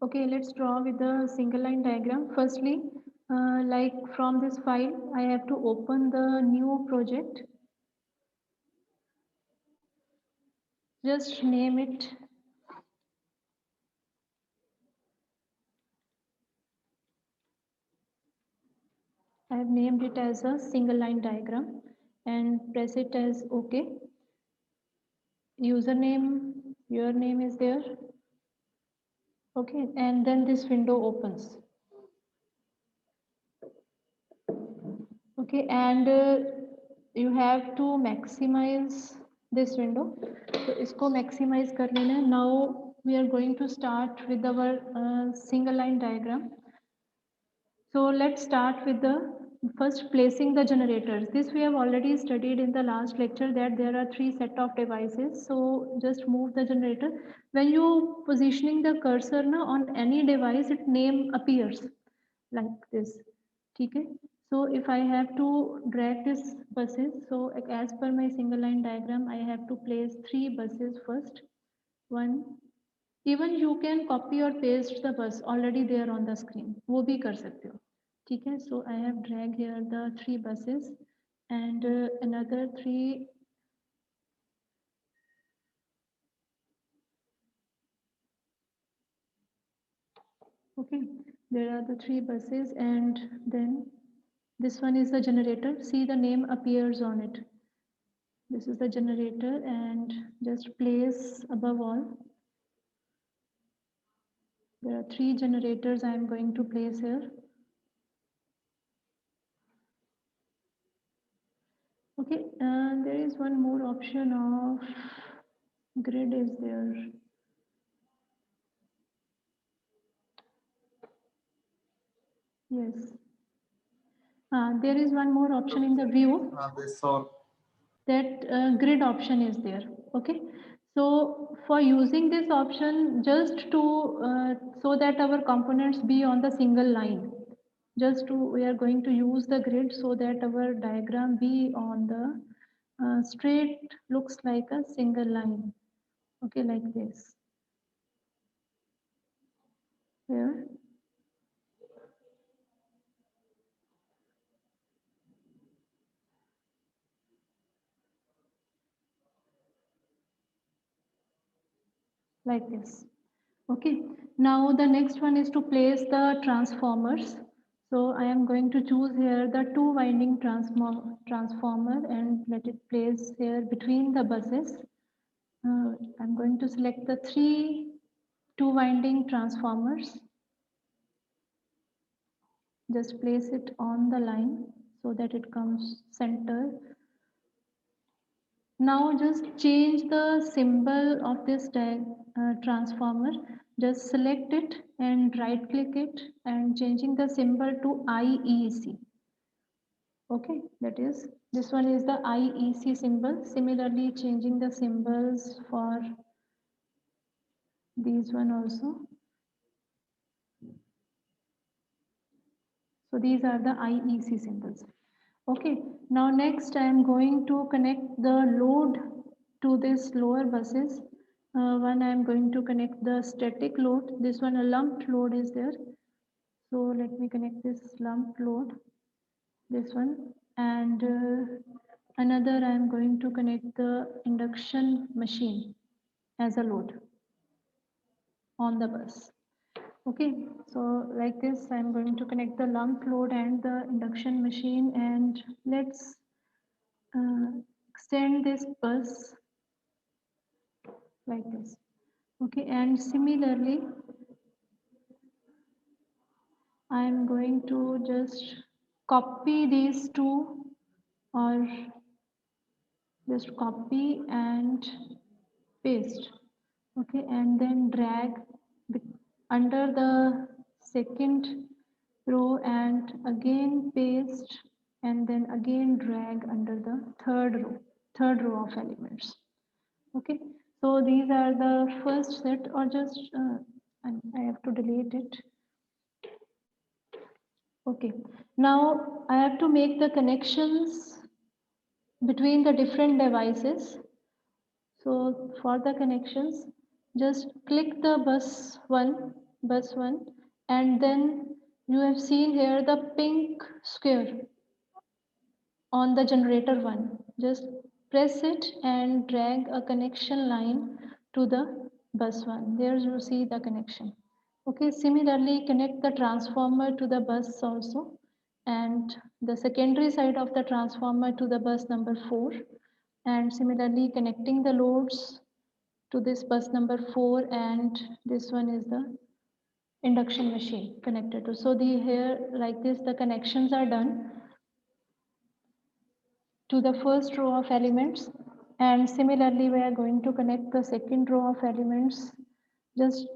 Okay, let's draw with the single line diagram. Firstly, like from this file, I have to open the new project. Just name it. I have named it as a single line diagram and press it as OK. Username, your name is there. Okay, and then this window opens. Okay, and you have to maximize this window. So इसको maximize कर लेना है. Now we are going to start with our single line diagram. So let's start with the first placing the generators. This we have already studied in the last lecture that there are 3 set of devices. So just move the generator. When you positioning the cursor na, on any device, it name appears like this. Okay. So if I have to drag this buses, so as per my single line diagram, I have to place 3 buses first. One. Even you can copy or paste the bus already there on the screen. वो भी कर सकते हो. ठीक है. So I have dragged here the 3 buses and another 3. Okay. There are the 3 buses and then this one is the generator. See the name appears on it. This is the generator and just place above all. There are 3 generators I am going to place here. Okay, there is one more option of grid is there. Yes. There is one more option in the view. That grid option is there. Okay. So for using this option, just to so that our components be on the single line, just to we are going to use the grid so that our diagram be on the straight, looks like a single line. Okay, like this. Here. Like this. Okay, now the next one is to place the transformers. So I am going to choose here the 2 winding transformer and let it place here between the buses. I'm going to select the 3 2 winding transformers. Just place it on the line so that it comes center. Now just change the symbol of this transformer. Just select it and right click it and changing the symbol to IEC. Okay, that is, this one is the IEC symbol. Similarly, changing the symbols for these one also. So these are the IEC symbols. Okay, now next I am going to connect the load to this lower buses. One I am going to connect the static load. This one a lumped load is there. So let me connect this lumped load. This one and another I am going to connect the induction machine as a load on the bus. Okay, so like this I'm going to connect the lump load and the induction machine and let's extend this bus like this. Okay, and similarly I'm going to just copy these 2 or just copy and paste. Okay, and then drag under the second row and again paste and then again drag under the third row of elements. Okay, so these are the first set or just I have to delete it. Okay, now I have to make the connections between the different devices. So for the connections, just click the bus 1 bus 1, and then you have seen here the pink square on the generator 1. Just press it and drag a connection line to the bus 1. There you see the connection. Okay, similarly connect the transformer to the bus also, and the secondary side of the transformer to the bus number 4, and similarly connecting the loads to this bus number 4, and this one is the induction machine connected to. So the here like this the connections are done to the first row of elements, and similarly we are going to connect the second row of elements. Just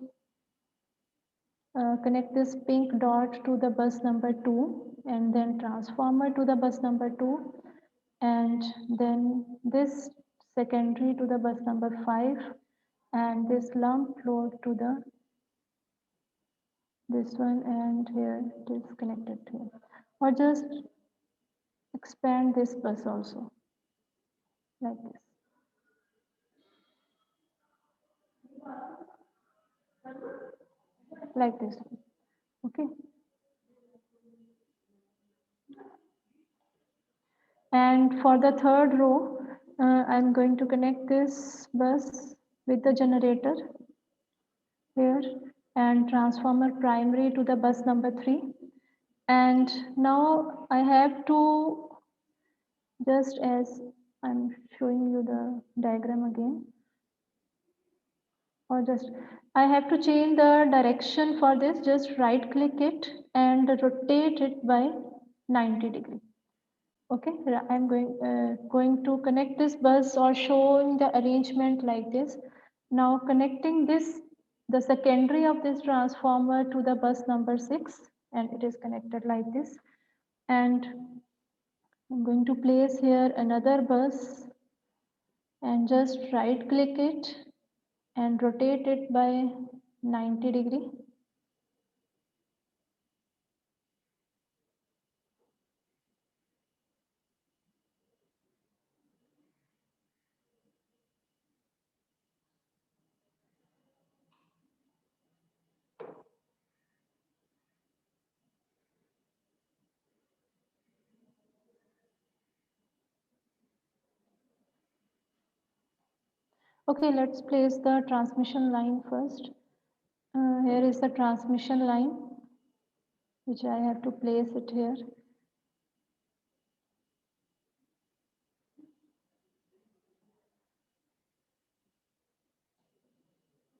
connect this pink dot to the bus number 2, and then transformer to the bus number 2, and then this secondary to the bus number 5, and this lump load to the this one, and here it is connected here. Or just expand this bus also like this. Like this. Okay. And for the third row, I'm going to connect this bus with the generator here, and transformer primary to the bus number 3. And now I have to, just as I'm showing you the diagram again, or just I have to change the direction for this. Just right click it and rotate it by 90 degree. Okay, I'm going to connect this bus or showing the arrangement like this. Now connecting this, the secondary of this transformer to the bus number 6, and it is connected like this. And I'm going to place here another bus and just right click it and rotate it by 90 degree. Okay, let's place the transmission line first. Here is the transmission line, which I have to place it here.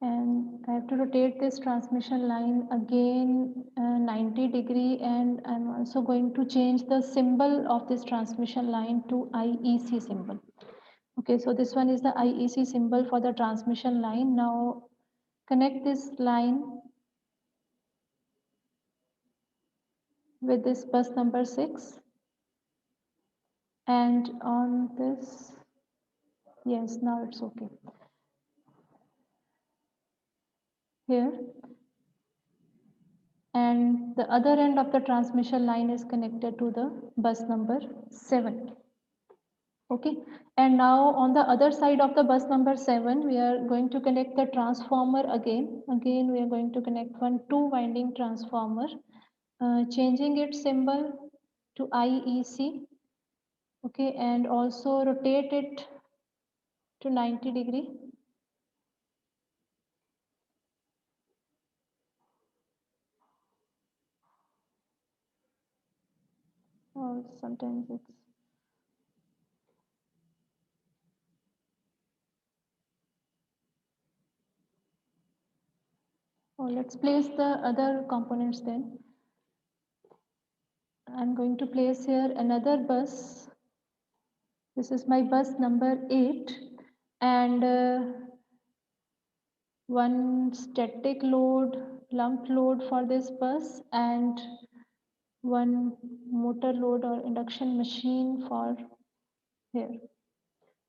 And I have to rotate this transmission line again 90 degree, and I'm also going to change the symbol of this transmission line to IEC symbol. Okay, so this one is the IEC symbol for the transmission line. Now connect this line with this bus number 6, and on this, yes, now it's okay. Here, and the other end of the transmission line is connected to the bus number 7. Okay, and now on the other side of the bus number 7, we are going to connect the transformer again. Again, we are going to connect one 2-winding transformer, changing its symbol to IEC. Okay, and also rotate it to 90 degree. Or sometimes it's let's place the other components then. I'm going to place here another bus. This is my bus number 8, and one static load, lump load for this bus, and one motor load or induction machine for here.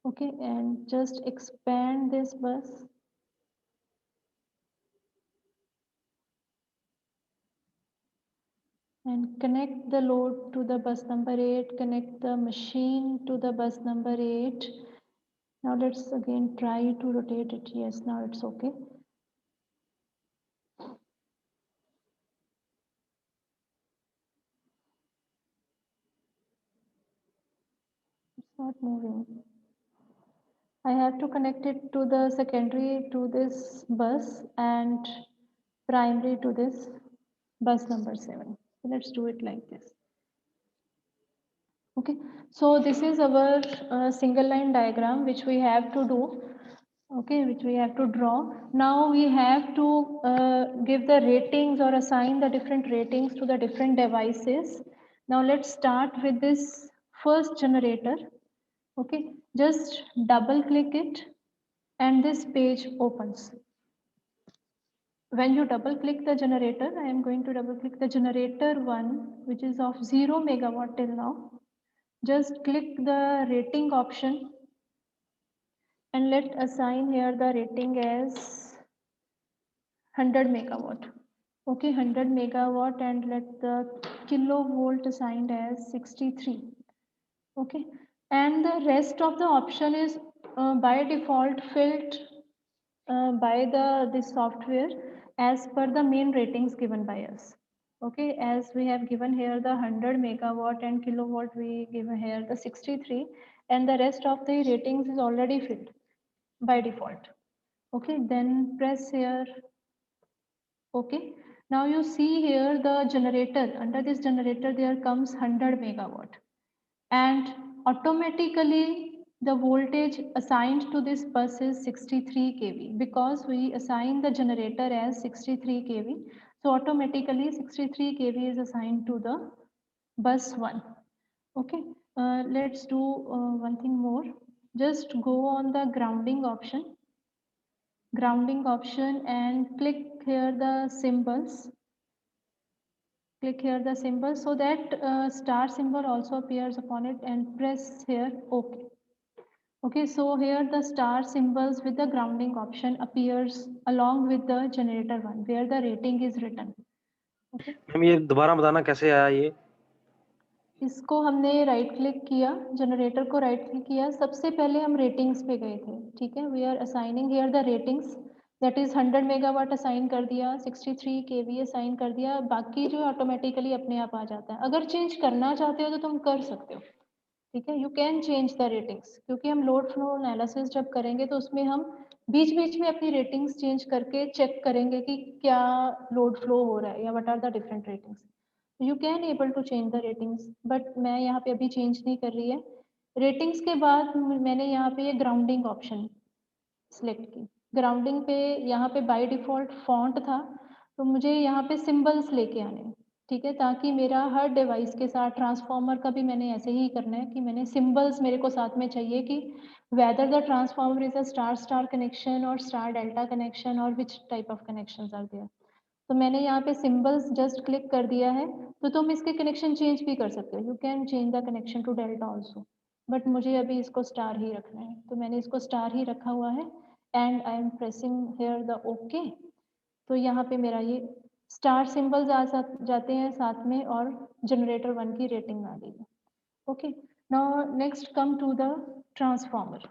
Okay, and just expand this bus. And connect the load to the bus number 8, connect the machine to the bus number 8. Now let's again try to rotate it. Yes, now it's okay. not moving. I have to connect it to the secondary to this bus and primary to this bus number 7. So let's do it like this. Okay, so this is our single line diagram which we have to do. Okay, which we have to draw. Now we have to give the ratings or assign the different ratings to the different devices. Now let's start with this first generator. Okay, just double click it and this page opens. When you double click the generator, I am going to double click the generator 1, which is of 0 megawatt till now. Just click the rating option and let assign here the rating as 100 megawatt. Okay, 100 megawatt and let the kilovolt assigned as 63. Okay, and the rest of the option is by default filled by this software as per the main ratings given by us. Okay, as we have given here the 100 megawatt and kilowatt, we give here the 63, and the rest of the ratings is already filled by default. Okay, then press here. Okay, now you see here the generator. Under this generator there comes 100 megawatt, and automatically the voltage assigned to this bus is 63 kV because we assign the generator as 63 kV. So automatically 63 kV is assigned to the bus 1. Okay, let's do one thing more. Just go on the grounding option and click here the symbols. Click here the symbol so that star symbol also appears upon it and press here OK. Okay, so here the star symbols with the grounding option appears along with the generator 1 where the rating is written. Okay. Ma'am ये दोबारा बताना कैसे आया ये? इसको हमने right click किया, generator को राइट क्लिक किया, सबसे पहले हम रेटिंग्स पे गए थे. ठीक है, we are assigning here the ratings, that is 100 megawatt assign कर दिया, 63 केवी असाइन कर दिया, बाकी जो ऑटोमेटिकली अपने आप आ जाता है. अगर चेंज करना चाहते हो तो तुम कर सकते हो. ठीक है, you can change the ratings, क्योंकि हम लोड फ्लो एनालिसिस जब करेंगे तो उसमें हम बीच बीच में अपनी रेटिंग्स चेंज करके चेक करेंगे कि क्या लोड फ्लो हो रहा है या what are the different ratings. You can able to change the ratings, but मैं यहाँ पे अभी चेंज नहीं कर रही है. रेटिंग्स के बाद मैंने यहाँ पे ये ग्राउंडिंग ऑप्शन सिलेक्ट की. ग्राउंडिंग पे यहाँ पे बाय डिफॉल्ट फॉन्ट था, तो मुझे यहाँ पे सिंबल्स लेके आने हैं. ठीक है, ताकि मेरा हर डिवाइस के साथ ट्रांसफार्मर का भी मैंने ऐसे ही करना है कि मैंने सिंबल्स मेरे को साथ में चाहिए कि whether the transformer is a star star connection और स्टार डेल्टा कनेक्शन और which type of connections are there. तो मैंने यहाँ पे सिंबल्स जस्ट क्लिक कर दिया है, तो तुम इसके कनेक्शन चेंज भी कर सकते हो. You can change the connection to delta also, but मुझे अभी इसको स्टार ही रखना है, तो मैंने इसको स्टार ही रखा हुआ है and I am pressing here the okay. तो यहाँ पे मेरा ये स्टार सिंबल्स आ जाते हैं साथ में और जनरेटर 1 की रेटिंग आ गई है. Okay, now next come to the transformer.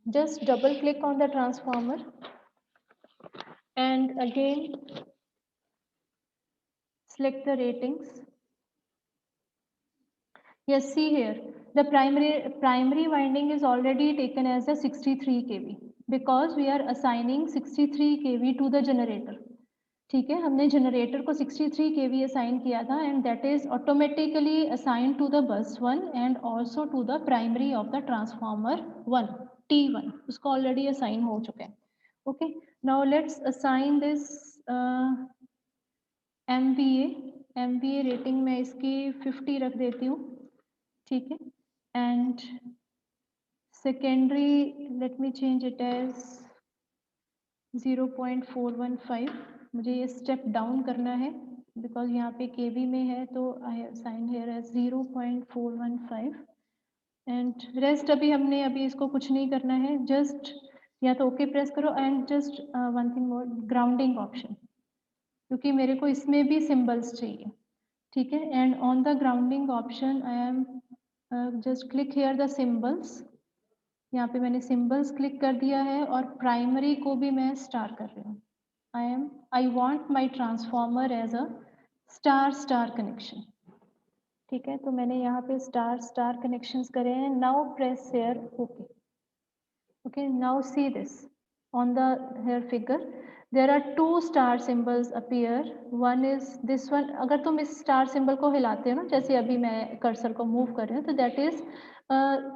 Just double click on the transformer and again select the ratings. Yes, see here the primary winding is already taken as a 63 kV because we are assigning 63 kV to the generator. ठीक है, हमने generator को 63 kV assign किया था and that is automatically assign to the bus 1 and also to the primary of the transformer 1 T1, उसको already assign हो चुका है. Okay, now let's assign this MVA rating मैं इसकी 50 रख देती हूँ. ठीक है, and secondary let me change it as 0.415. मुझे ये स्टेप डाउन करना है बिकॉज यहाँ पे केवी में है, तो I have sign here as 0.415 and rest अभी इसको कुछ नहीं करना है. जस्ट या तो ओके प्रेस करो and just one thing more, grounding option, क्योंकि मेरे को इसमें भी सिंबल्स चाहिए. ठीक है, and on the grounding option I am just click here the symbols. यहाँ पे मैंने सिंबल्स क्लिक कर दिया है और प्राइमरी को भी मैं स्टार कर रही हूँ. I want my transformer as a star star connection. ठीक है, तो मैंने यहाँ पे स्टार स्टार कनेक्शंस करे हैं. Now press here okay. Okay, now see this on the here figure. There are two star symbols appear. One is this one. अगर तुम इस star symbol को हिलाते हो ना, जैसे अभी मैं कर्सर को मूव कर रही हूँ, तो that is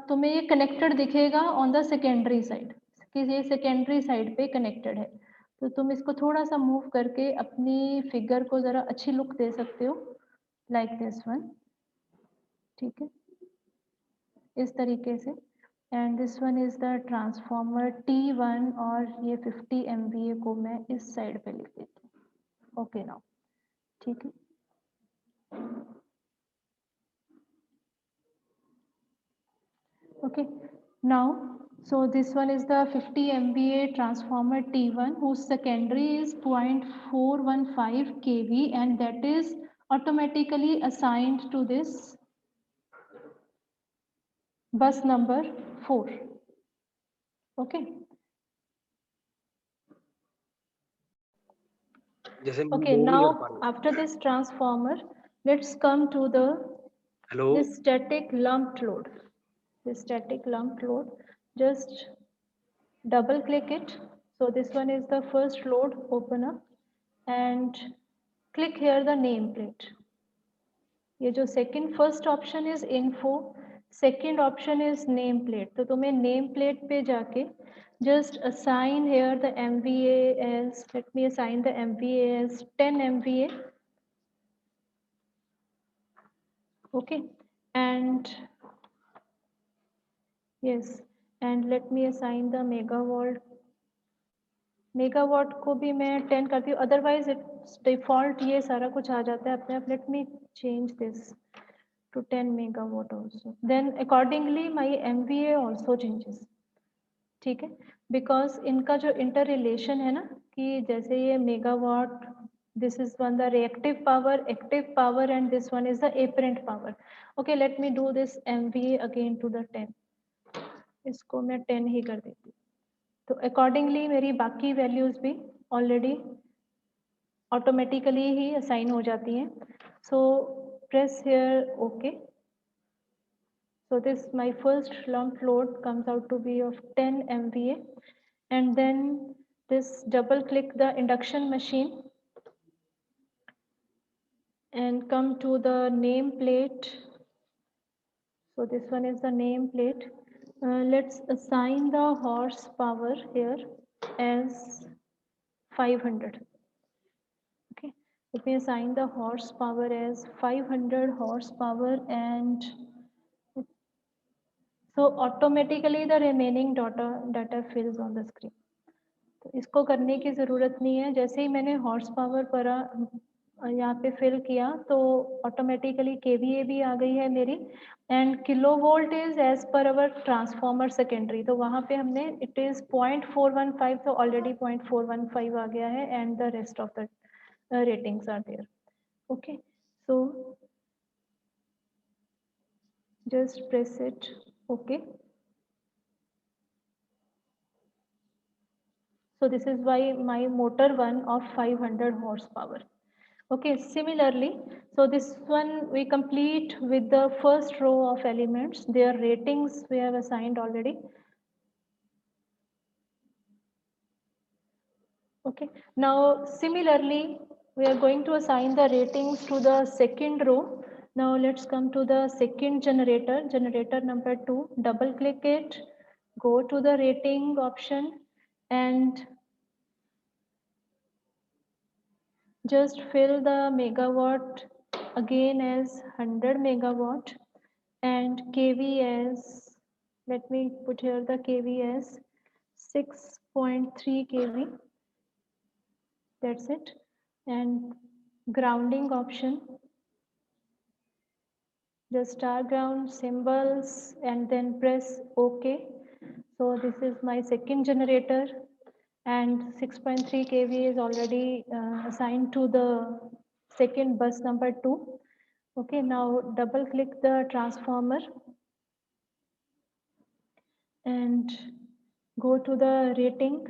तुम्हें ये connected दिखेगा on the secondary side. कि ये secondary side पे connected है. तो तुम इसको थोड़ा सा मूव करके अपनी फिगर को जरा अच्छी लुक दे सकते हो, like this one. ठीक है, इस तरीके से. And this one is the transformer T1 और ये 50 MVA को मैं इस साइड पे लिख देती हूँ. ओके नाउ ठीक है. Okay now so this one is the 50 MVA transformer T1 whose secondary is 0.415 kV and that is automatically assigned to this bus number 4. Okay. जैसे Okay, move नहीं कर पा now रहे. after this transformer, let's come to the hello. this static lumped load. This static lumped load, just double click it. So this one is the first load, open up and click here the nameplate. ये जो second first option is info, second option is nameplate. तो तुम्हें nameplate पे जाके just assign here the MVA as, let me assign the MVA as 10 MVA. Okay, and yes, and let me assign the megawatt. Megawatt को भी मैं 10 करती हूँ, otherwise it's default ये सारा कुछ आ जाता है अपने आप. Let me change this to 10 megawatt also, then accordingly my MVA also changes. ठीक है, बिकॉज इनका जो इंटर रिलेशन है ना, कि जैसे ये megawatt, this is one the reactive power, active power and this one is the apparent power. Okay, let me do this MVA again to the 10. इसको मैं 10 ही कर देती हूँ. तो अकॉर्डिंगली मेरी बाकी वैल्यूज भी ऑलरेडी ऑटोमेटिकली ही असाइन हो जाती हैं. सो press here okay. So this my first lump load comes out to be of 10 MVA, and then this double click the induction machine and come to the nameplate. So this one is the nameplate. Let's assign the horsepower here as 500. Okay, let me assign the horsepower as 500 horsepower, and so automatically the remaining data fills on the screen. तो इसको करने की ज़रूरत नहीं है. जैसे ही मैंने horse power पर यहाँ पे फिल किया तो ऑटोमेटिकली KVA भी आ गई है मेरी, and kilovolt is as per our transformer secondary. तो वहाँ पे हमने इट इज़ 0.415, तो ऑलरेडी 0.415 आ गया है, and the rest of the ratings are there. Okay, so just press it okay. So this is why my motor one of 500 horsepower. Okay, similarly, so this one we complete with the first row of elements. Their ratings we have assigned already. Okay, now similarly we are going to assign the ratings to the second row. Now let's come to the second generator, generator number 2. Double click it, go to the rating option and just fill the megawatt again as 100 megawatt and KV as, let me put here the KV as 6.3 KV. That's it. And grounding option, just star ground symbols and then press OK. So this is my second generator and 6.3 KV is already assigned to the second bus number 2. Okay, now double click the transformer and go to the rating.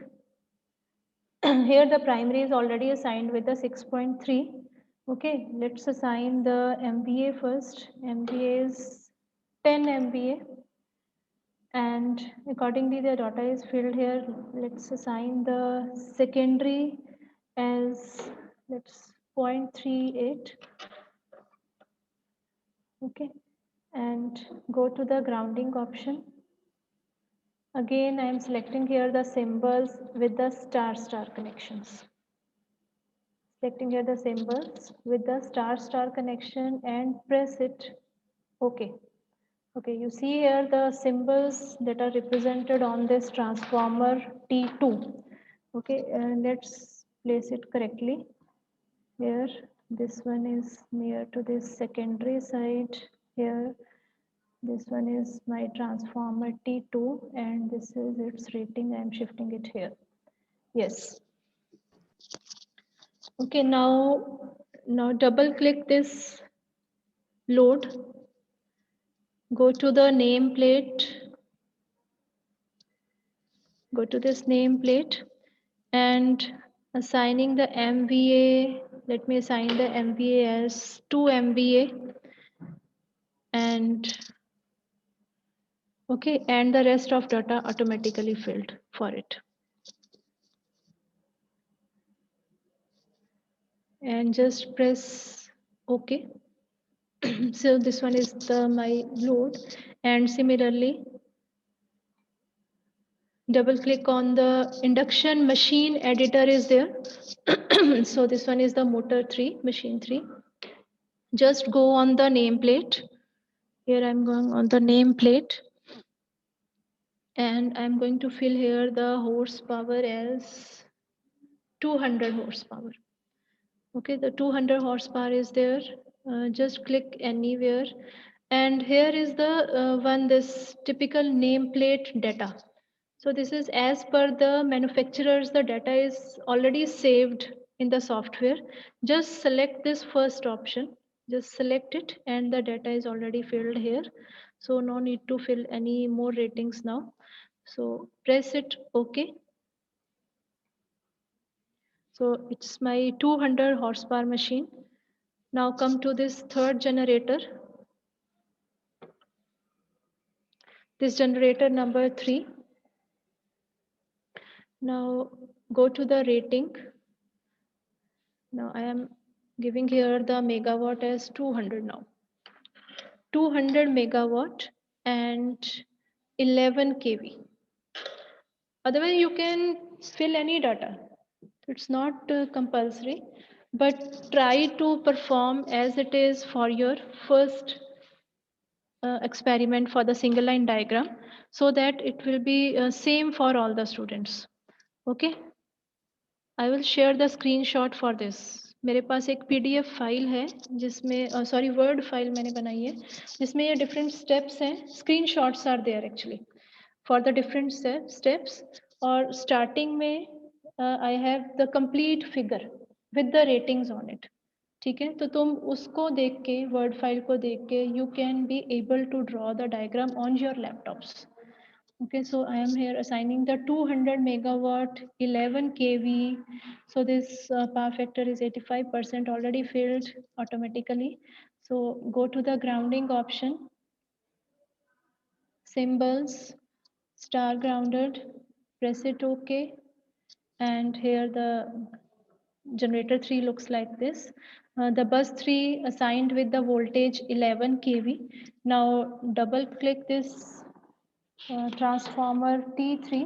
Here the primary is already assigned with the 6.3. Okay, let's assign the MVA first. MVA is 10 MVA, and accordingly the data is filled here. Let's assign the secondary as, let's 0.38. Okay, and go to the grounding option. Again, I am selecting here the symbols with the star connections. Selecting here the symbols with the star connection and press it. Okay. Okay, you see here the symbols that are represented on this transformer T2. Okay, let's place it correctly. Here, this one is near to this secondary side. Here, this one is my transformer T2, and this is its rating. I am shifting it here. Yes. Okay, now double click this load. Go to the nameplate. Go to this nameplate and assigning the MVA. Let me assign the MVA as 2 MVA, and okay, and the rest of data automatically filled for it. And just press OK. So this one is my load, and similarly double click on the induction machine editor is there. So this one is the motor 3, machine 3. Just go on the nameplate. Here I'm going on the nameplate, and I'm going to fill here the horsepower as 200 horsepower. Okay, the 200 horsepower is there. Just click anywhere, and here is the this typical nameplate data. So this is as per the manufacturers, the data is already saved in the software. Just select this first option, just select it, and the data is already filled here. So no need to fill any more ratings now. So press it OK. So it's my 200 horsepower machine. Now come to this third generator. This generator number 3. Now go to the rating. Now I am giving here the megawatt as 200 now. 200 megawatt and 11 kV. Otherwise you can fill any data. It's not compulsory, but try to perform as it is for your first experiment for the single line diagram, so that it will be same for all the students. Okay, I will share the screenshot for this. मेरे पास एक PDF file है जिसमें sorry word file मैंने बनाई है जिसमें ये different steps हैं. Screenshots are there actually for the different steps. और स्टार्टिंग में I have the complete figure with the ratings on it. ठीक है, तो तुम उसको देख के वर्ड फाइल को देख के you can be able to draw the diagram on your laptops. Okay, so I am here assigning the 200 megawatt 11 kV. So this power factor is 85% already filled automatically. So go to the grounding option, symbols, star grounded, press it OK, and here the generator 3 looks like this. The bus 3 assigned with the voltage 11 kV. Now double click this transformer T3.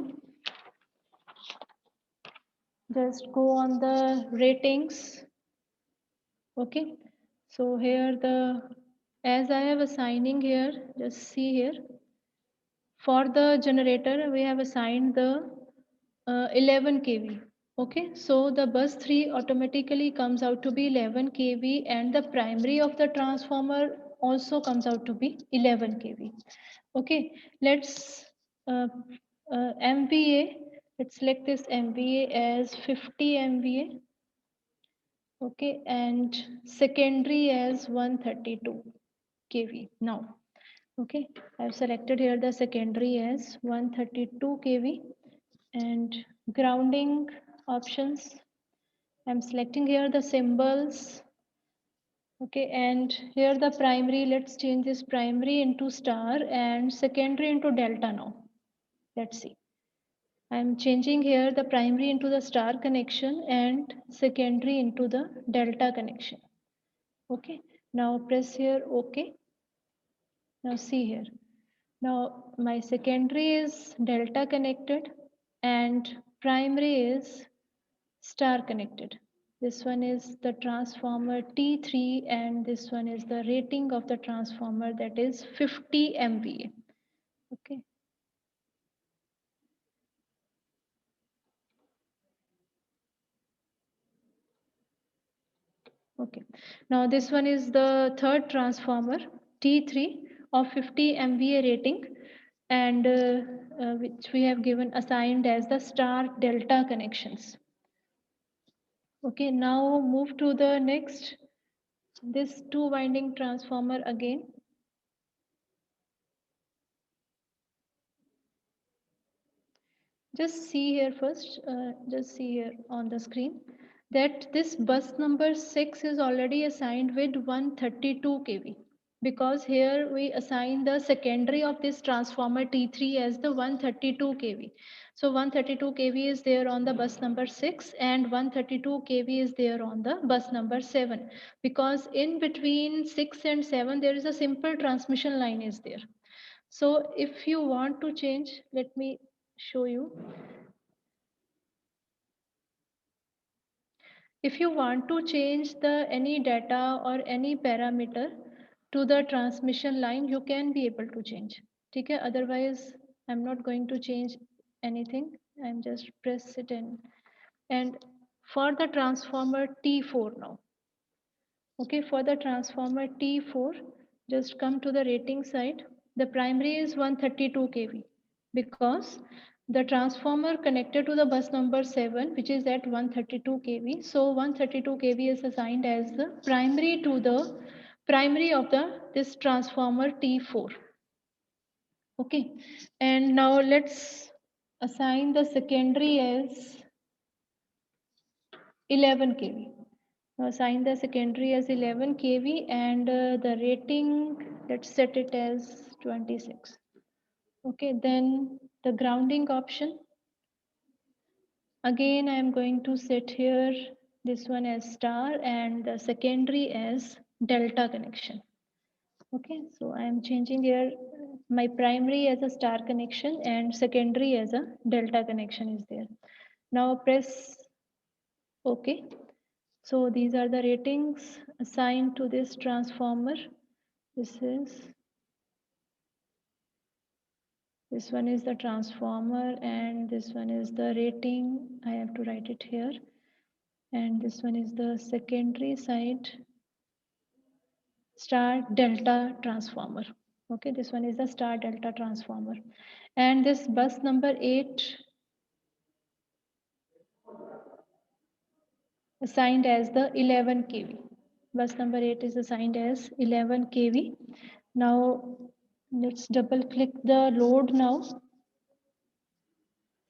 Just go on the ratings. Okay, so here as I have assigning here, just see here for the generator we have assigned the 11 kV. Okay, so the bus 3 automatically comes out to be 11 kV, and the primary of the transformer also comes out to be 11 kV. Okay, let's MVA. Let's select this MVA as 50 MVA. Okay, and secondary as 132 kV now. Okay, I've selected here the secondary as 132 kV, and grounding options, I'm selecting here the symbols Okay, and here the primary, let's change this primary into star and secondary into delta now. Let's see. I'm changing here the primary into the star connection and secondary into the delta connection. Okay, now press here OK. Now see here. Now my secondary is delta connected and primary is star connected. This one is the transformer T3 and this one is the rating of the transformer, that is 50 MVA. Okay. Okay. Now this one is the third transformer T3 of 50 MVA rating and which we have given assigned as the star delta connections. Okay, now move to the next, this two winding transformer again. Just see here first, just see here on the screen that this bus number 6 is already assigned with 132 kV, because here we assign the secondary of this transformer T3 as the 132 kV. So 132 kV is there on the bus number 6 and 132 kV is there on the bus number 7, because in between 6 and 7 there is a simple transmission line is there. So if you want to change, let me show you. If you want to change the any data or any parameter to the transmission line, you can be able to change. Okay, otherwise I'm not going to change anything. I'm just press it in. And for the transformer T4 now. Okay, for the transformer T4, just come to the rating side. The primary is 132 kV because the transformer connected to the bus number 7, which is at 132 kV. So 132 kV is assigned as the primary to the primary of this transformer T4. Okay, and now let's assign the secondary as 11 kV. Assign the secondary as 11 kV and the rating, let's set it as 26. Okay, then the grounding option. Again, I am going to set here this one as star and the secondary as delta connection. Okay, so I am changing here my primary as a star connection and secondary as a delta connection is there. Now press OK. So these are the ratings assigned to this transformer. This one is the transformer and this one is the rating. I have to write it here. And this one is the secondary side star delta transformer. Okay, this one is the star delta transformer. And this bus number 8 assigned as the 11 kV. Bus number 8 is assigned as 11 kV. Now let's double click the load now,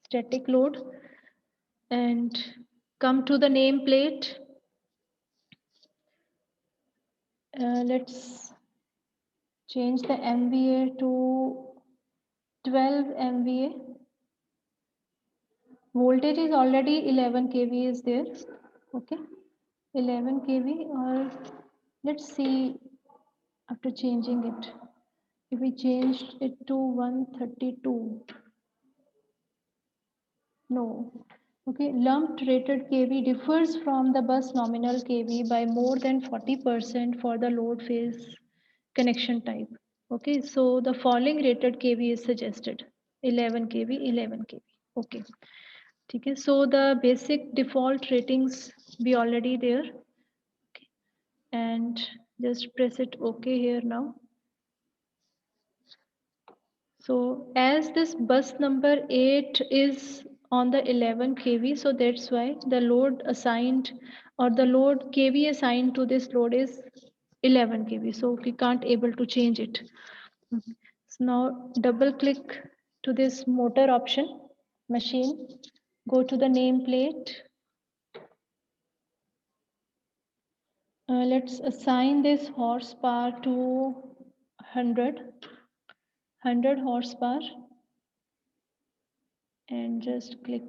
static load, and come to the nameplate. Let's change the MVA to 12 MVA. Voltage is already 11 kV is there. Okay, 11 kV, or let's see after changing it. If we changed it to 132, no. Okay, lumped rated kV differs from the bus nominal kV by more than 40% for the load phase connection type. Okay, so the falling rated kV is suggested, 11 kV, 11 kV. Okay, okay, so the basic default ratings be already there. Okay, and just press it OK here now. So as this bus number 8 is on the 11 kV, so that's why the load assigned or the load kV assigned to this load is 11 kV. So we can't able to change it. So now double click to this motor option, machine, go to the nameplate. Let's assign this horsepower to 100 horsepower and just click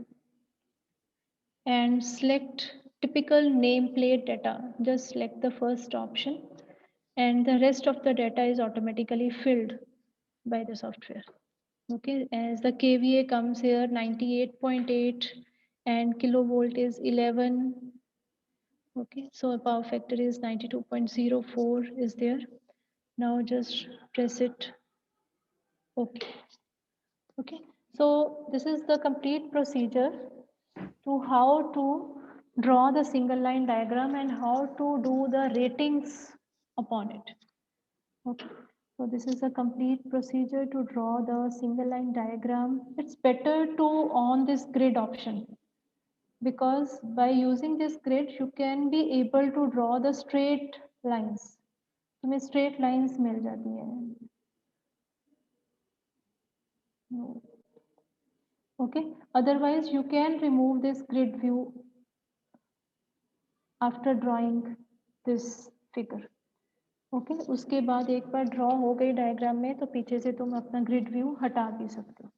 and select typical nameplate data. Just select the first option and the rest of the data is automatically filled by the software. Okay, as the kVA comes here 98.8 and kilovolt is 11. Okay, so power factor is 92.04 is there. Now just press it. Okay. Okay, so this is the complete procedure to how to draw the single line diagram and how to do the ratings upon it. Okay, so this is a complete procedure to draw the single line diagram. It's better to on this grid option because by using this grid you can be able to draw the straight lines. तुम्हें straight lines मिल जाती हैं. No. Okay, otherwise you can remove this grid view after drawing this figure. Okay, उसके बाद एक बार draw हो गई diagram में तो पीछे से तुम अपना grid view हटा भी सकते हो.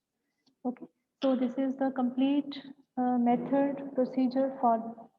Okay, so this is the complete method procedure for